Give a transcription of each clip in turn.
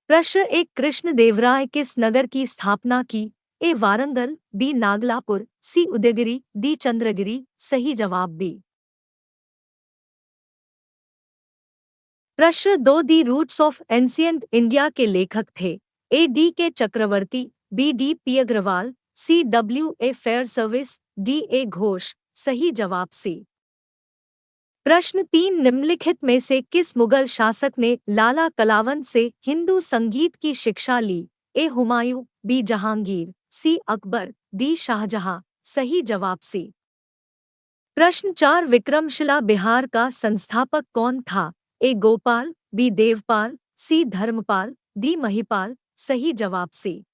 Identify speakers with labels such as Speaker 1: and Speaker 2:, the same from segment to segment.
Speaker 1: प्रश्न एक, कृष्णदेवराय किस नगर की स्थापना की? A Warangal, B Nagalapur, C Udayagiri, D Chandragiri. सही जवाब बी। प्रश्न दो, the roots of ancient India के लेखक थे? A D K Chakravarti, B D P Agrawal, C W A Fairservis, D A Ghosh. सही जवाब सी। प्रश्न तीन, निम्नलिखित में से किस मुगल शासक ने लाला कलावंत से हिंदू संगीत की शिक्षा ली? ए हुमायूं, बी जहांगीर, सी अकबर, डी शाहजहां। सही जवाब सी। प्रश्न चार, विक्रमशिला बिहार का संस्थापक कौन था? ए गोपाल, बी देवपाल, सी धर्मपाल, डी महिपाल। सही जवाब सी।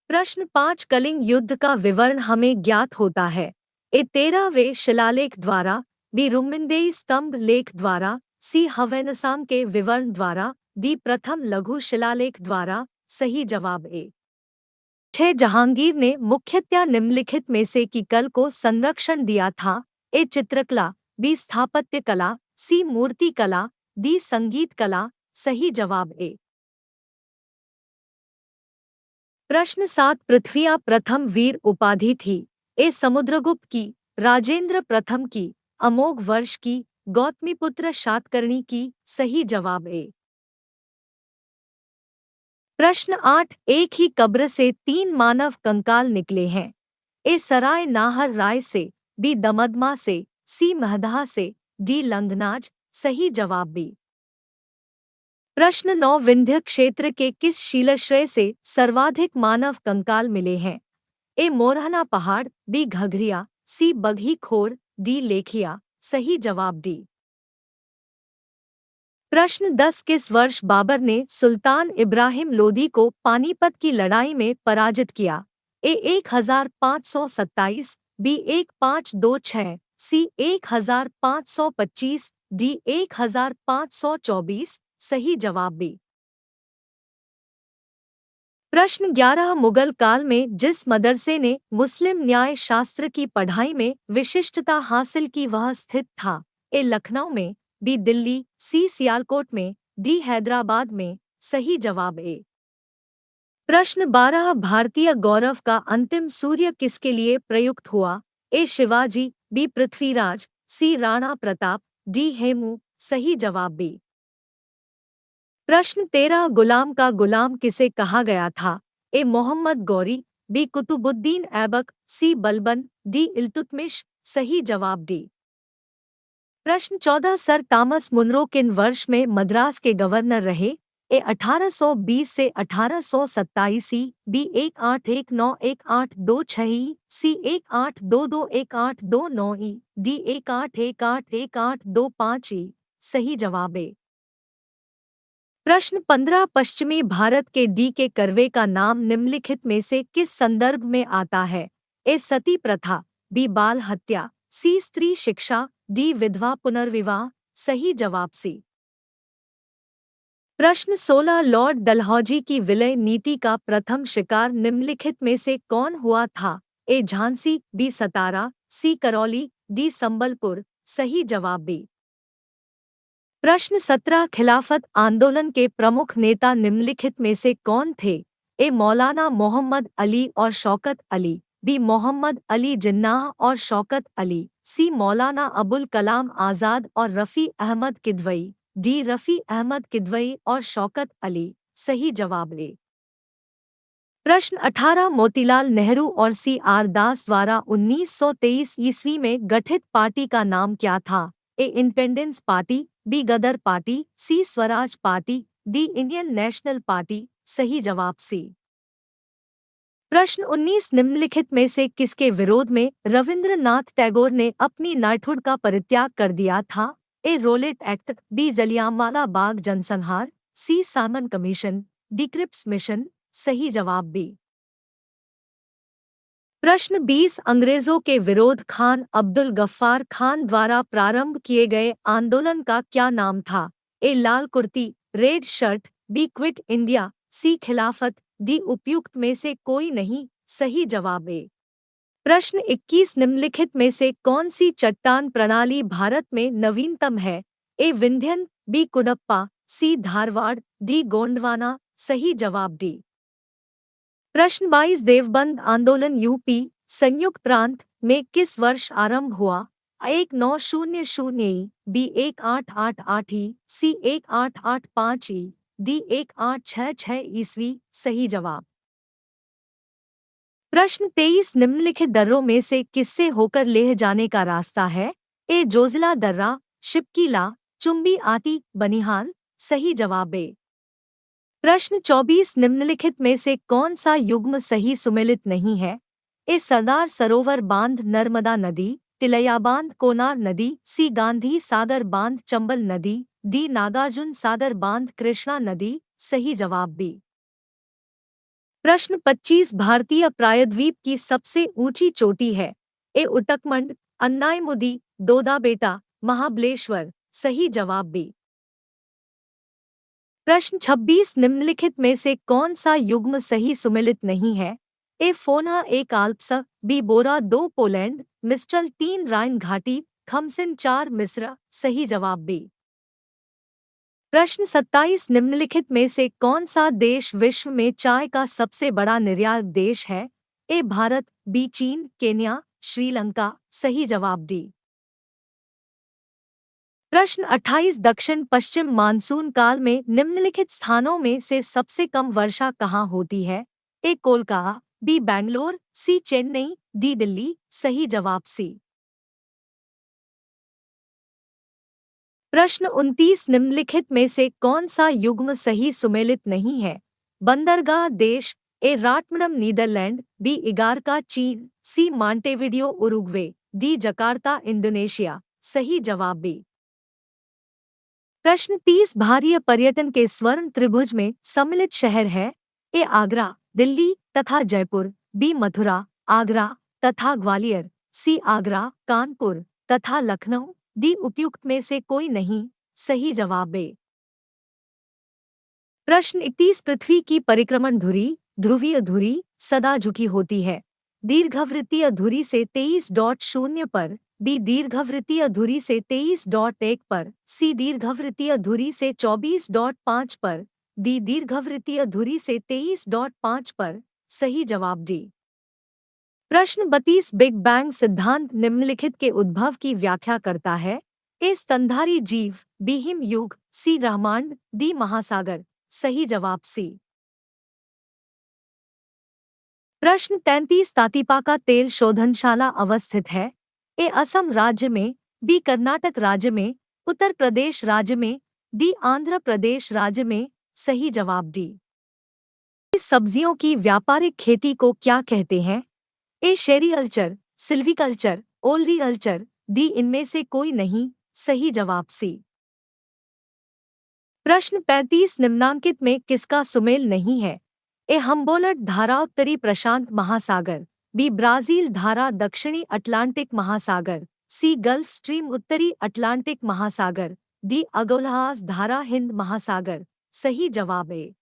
Speaker 1: प्रश्न पाँच, कलिंग युद्ध का विवरण हमें ज्ञात होता है? ए 13वें शिलालेख द्वारा, बी रुक्मिणदेई स्तंभ लेख द्वारा, सी हवैनसांग के विवरण द्वारा, डी प्रथम लघु शिलालेख द्वारा। सही जवाब ए। छह, जहांगीर ने मुख्यतया निम्नलिखित में से की कल को संरक्षण दिया था? ए चित्रकला, बी स्थापत्य कला, सी मूर्ति कला, डी संगीत कला। सही जवाब ए। प्रश्न सात, पृथ्विया प्रथम वीर उपाधि थी? ए समुद्रगुप्त की, राजेंद्र प्रथम की, अमोघ वर्ष की, गौतमीपुत्र शातकर्णी की। सही जवाब ए। प्रश्न आठ, एक ही कब्र से तीन मानव कंकाल निकले हैं? ए सराय नाहर राय से, बी दमदमा से, सी महदहा से, डी लंगनाज। सही जवाब बी। प्रश्न नौ, विंध्य क्षेत्र के किस शिलाश्रय से सर्वाधिक मानव कंकाल मिले हैं? ए मोरहना पहाड़, बी घघरिया, सी बघी खोर, डी लेखिया। सही जवाब डी। प्रश्न 10, किस वर्ष बाबर ने सुल्तान इब्राहिम लोदी को पानीपत की लड़ाई में पराजित किया? ए 1527, बी 1526, सी 1525, डी 1524। सही जवाब बी। प्रश्न 11, मुगल काल में जिस मदरसे ने मुस्लिम न्याय शास्त्र की पढ़ाई में विशिष्टता हासिल की वह स्थित था? ए लखनऊ में, बी दिल्ली, सी सियालकोट में, डी हैदराबाद में। सही जवाब ए। प्रश्न 12, भारतीय गौरव का अंतिम सूर्य किसके लिए प्रयुक्त हुआ? ए शिवाजी, बी पृथ्वीराज, सी राणा प्रताप, डी हेमू। सही जवाब बी। प्रश्न 13, गुलाम का गुलाम किसे कहा गया था? ए मोहम्मद गौरी, बी कुतुबुद्दीन ऐबक, सी बलबन, डी इल्तुतमिश। सही जवाब डी। प्रश्न 14, सर थॉमस मुनरो किन वर्ष में मद्रास के गवर्नर रहे? ए 1820 से 1827, बी 1819-1826, सी 1822-1829, डी 1818-1825। सही जवाब ए। प्रश्न 15, पश्चिमी भारत के डी के करवे का नाम निम्नलिखित में से किस संदर्भ में आता है? ए सती प्रथा, बी बाल हत्या, सी स्त्री शिक्षा, डी विधवा पुनर्विवाह। सही जवाब सी। प्रश्न 16, लॉर्ड डलहौजी की विलय नीति का प्रथम शिकार निम्नलिखित में से कौन हुआ था? ए झांसी, बी सतारा, सी करौली, डी संबलपुर। सही जवाब बी। प्रश्न 17, खिलाफत आंदोलन के प्रमुख नेता निम्नलिखित में से कौन थे? ए मौलाना मोहम्मद अली और शौकत अली, बी मोहम्मद अली जिन्नाह और शौकत अली, सी मौलाना अबुल कलाम आज़ाद और रफ़ी अहमद किदवई, डी रफ़ी अहमद किदवई और शौकत अली। सही जवाब ए। प्रश्न 18, मोतीलाल नेहरू और सी आर दास द्वारा 1923 ईस्वी में गठित पार्टी का नाम क्या था? A independence party, B Ghadar party, C Swaraj party, D Indian national party. सही जवाब सी। प्रश्न 19, निम्नलिखित में से किसके विरोध में रविंद्रनाथ टैगोर ने अपनी नाइटहुड का परित्याग कर दिया था? ए roulette act, B Jallianwala Bagh जनसंहार, सी सामन कमीशन, डी क्रिप्स मिशन। सही जवाब बी। प्रश्न 20, अंग्रेजों के विरोध खान अब्दुल गफ्फार खान द्वारा प्रारंभ किए गए आंदोलन का क्या नाम था? A Lal Kurti, red shirt, B quit India, C Khilafat, D उपयुक्त में से कोई नहीं। सही जवाब ए। प्रश्न 21, निम्नलिखित में से कौन सी चट्टान प्रणाली भारत में नवीनतम है? ए विंध्यन, बी कुडप्पा, सी धारवाड़, डी गोंडवाना, सही जवाब डी। प्रश्न 22 देवबंद आंदोलन यूपी संयुक्त प्रांत में किस वर्ष आरंभ हुआ? 1900 ई, बी 1888 ई, सी 1885 ई, डी 1866 ईस्वी, सही जवाब। प्रश्न 23 निम्नलिखित दर्रों में से किससे होकर लेह जाने का रास्ता है? ए जोजिला दर्रा, शिपकीला, चुम्बी आती, बनिहाल, सही जवाब ए। प्रश्न 24 निम्नलिखित में से कौन सा युग्म सही सुमेलित नहीं है? ए सरदार सरोवर बांध नर्मदा नदी, तिलैया बांध कोनार नदी, सी गांधी सागर बांध चंबल नदी, डी नागार्जुन सागर बांध कृष्णा नदी, सही जवाब बी। प्रश्न 25 भारतीय प्रायद्वीप की सबसे ऊंची चोटी है? ए उटकमंड, अन्नायमुदी, दोदा बेटा, महाबलेश्वर, सही जवाब बी। प्रश्न 26 निम्नलिखित में से कौन सा युग्म सही सुमेलित नहीं है? ए फोना, एक आल्प्स, बी बोरा, 2 पोलैंड, मिस्ट्रल, 3 राइन घाटी, खमसिन, 4 मिस्र, सही जवाब बी। प्रश्न 27 निम्नलिखित में से कौन सा देश विश्व में चाय का सबसे बड़ा निर्यात देश है? ए भारत, बी चीन, केन्या, श्रीलंका, सही जवाब डी। प्रश्न 28 दक्षिण पश्चिम मानसून काल में निम्नलिखित स्थानों में से सबसे कम वर्षा कहाँ होती है? ए कोलकाता, बी बैंगलोर, सी चेन्नई, डी दिल्ली, सही जवाब सी। प्रश्न 29 निम्नलिखित में से कौन सा युग्म सही सुमेलित नहीं है? बंदरगाह देश, ए राटमडम नीदरलैंड, बी इगारका चीन, सी मांटेविडियो उरुग्वे, डी जकार्ता इंडोनेशिया, सही जवाब बी। प्रश्न 30 भारतीय पर्यटन के स्वर्ण त्रिभुज में सम्मिलित शहर है? ए आगरा, दिल्ली तथा जयपुर, बी मथुरा, आगरा तथा ग्वालियर, सी आगरा, कानपुर तथा लखनऊ, डी उपयुक्त में से कोई नहीं, सही जवाब ए। प्रश्न 31 पृथ्वी की परिक्रमण धुरी, ध्रुवीय धुरी, सदा झुकी होती है? दीर्घवृत्तीय धुरी से 23.0 पर, बी दीर्घवृत्तीय धुरी से 23.1 पर, सी दीर्घवृत्तीय धुरी से 24.5 पर, डी दीर्घवृत्तीय धुरी से 23.5 पर, सही जवाब डी। प्रश्न 32 बिग बैंग सिद्धांत निम्नलिखित के उद्भव की व्याख्या करता है? ए स्तनधारी जीव, बी हिम युग, सी ब्रह्मांड, डी महासागर, सही जवाब सी। प्रश्न 33 तातीपाका तेल शोधनशाला अवस्थित है? ए असम राज्य में, बी कर्नाटक राज्य में, उत्तर प्रदेश राज्य में, डी आंध्र प्रदेश राज्य में, सही जवाब डी। इस सब्जियों की व्यापारिक खेती को क्या कहते हैं? ए शेरीकल्चर, सिल्वीकल्चर, ओलरीकल्चर, डी इनमें से कोई नहीं, सही जवाब सी। प्रश्न 35 निम्नांकित में किसका सुमेल नहीं है? ए हम्बोल्ट धारा उत्तरी प्रशांत महासागर, बी ब्राजील धारा दक्षिणी अटलांटिक महासागर, सी गल्फ स्ट्रीम उत्तरी अटलांटिक महासागर, डी अगोलहास धारा हिंद महासागर, सही जवाब ए।